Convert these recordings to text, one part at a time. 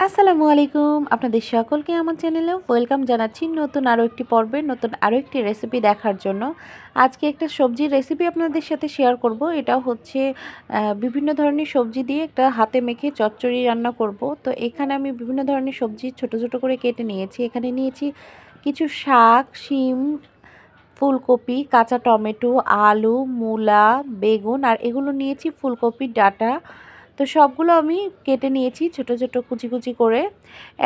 আসসালামু আলাইকুম, আপনাদের সকলকে আমার চ্যানেলে ওয়েলকাম জানাচ্ছি। নতুন আরও একটি পর্বে নতুন আরও একটি রেসিপি দেখার জন্য। আজকে একটা সবজির রেসিপি আপনাদের সাথে শেয়ার করব। এটা হচ্ছে বিভিন্ন ধরনের সবজি দিয়ে একটা হাতে মেখে চচ্চড়ি রান্না করব। তো এখানে আমি বিভিন্ন ধরনের সবজি ছোট ছোট করে কেটে নিয়েছি। এখানে নিয়েছি কিছু শাক, শিম, ফুলকপি, কাঁচা টমেটো, আলু, মূলা, বেগুন, আর এগুলো নিয়েছি ফুলকপির ডাঁটা। তো সবগুলো আমি কেটে নিয়েছি ছোট ছোট কুচি কুচি করে।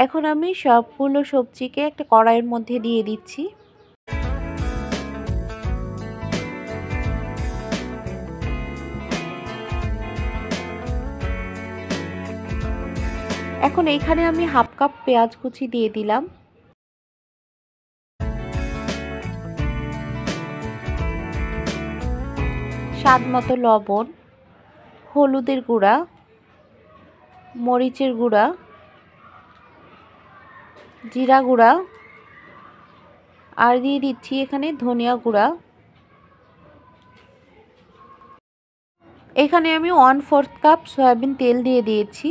এখন আমি সবগুলো সবজিকে একটা কড়াইয়ের মধ্যে দিয়ে দিচ্ছি। এখন এইখানে আমি হাফ কাপ পেঁয়াজ কুচি দিয়ে দিলাম, স্বাদ মতো লবণ, হলুদের গুঁড়া, মরিচের গুঁড়া, জিরা গুঁড়া, আর দিয়ে দিচ্ছি এখানে ধনিয়া গুঁড়া। এখানে আমি 1/4 কাপ সয়াবিন তেল দিয়ে দিয়েছি।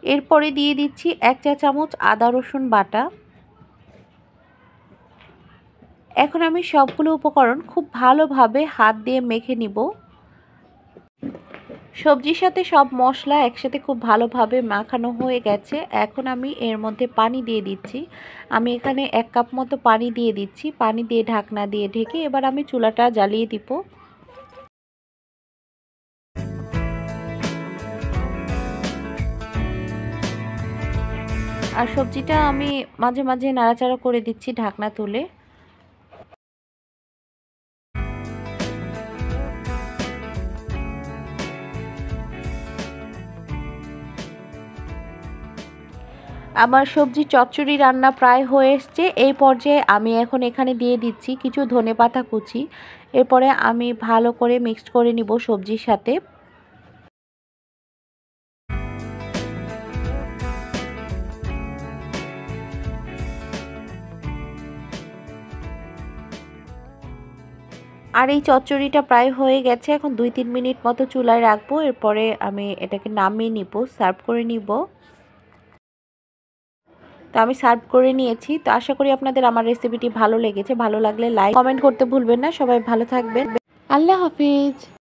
এরপরে দিয়ে দিচ্ছি 1 চা চামচ আদা রসুন বাটা। এখন আমি সবগুলো উপকরণ খুব ভালোভাবে হাত দিয়ে মেখে নিব। সবজির সাথে সব মশলা একসাথে খুব ভালোভাবে মাখানো হয়ে গেছে। এখন আমি এর মধ্যে পানি দিয়ে দিচ্ছি। আমি এখানে 1 কাপ মতো পানি দিয়ে দিচ্ছি। পানি দিয়ে ঢাকনা দিয়ে ঢেকে এবার আমি চুলাটা জ্বালিয়ে দিব। আর সবজিটা আমি মাঝে মাঝে নাড়াচাড়া করে দিচ্ছি ঢাকনা তুলে। আমার সবজি চচ্চড়ি রান্না প্রায় হয়ে এসছে। এই পর্যায়ে আমি এখন এখানে দিয়ে দিচ্ছি কিছু ধনেপাতা কুচি। এরপরে আমি ভালো করে মিক্সড করে নিব সবজির সাথে। আর এই চচ্চড়িটা প্রায় হয়ে গেছে। এখন 2-3 মিনিট মতো চুলায় রাখবো। এরপরে আমি এটাকে নামিয়ে নিব, সার্ভ করে নিব। তো আমি সার্ভ করে নিয়েছি। তো আশা করি আপনাদের আমার রেসিপিটি ভালো লেগেছে। ভালো লাগলে লাইক কমেন্ট করতে ভুলবেন না। সবাই ভালো থাকবেন। আল্লাহ হাফিজ।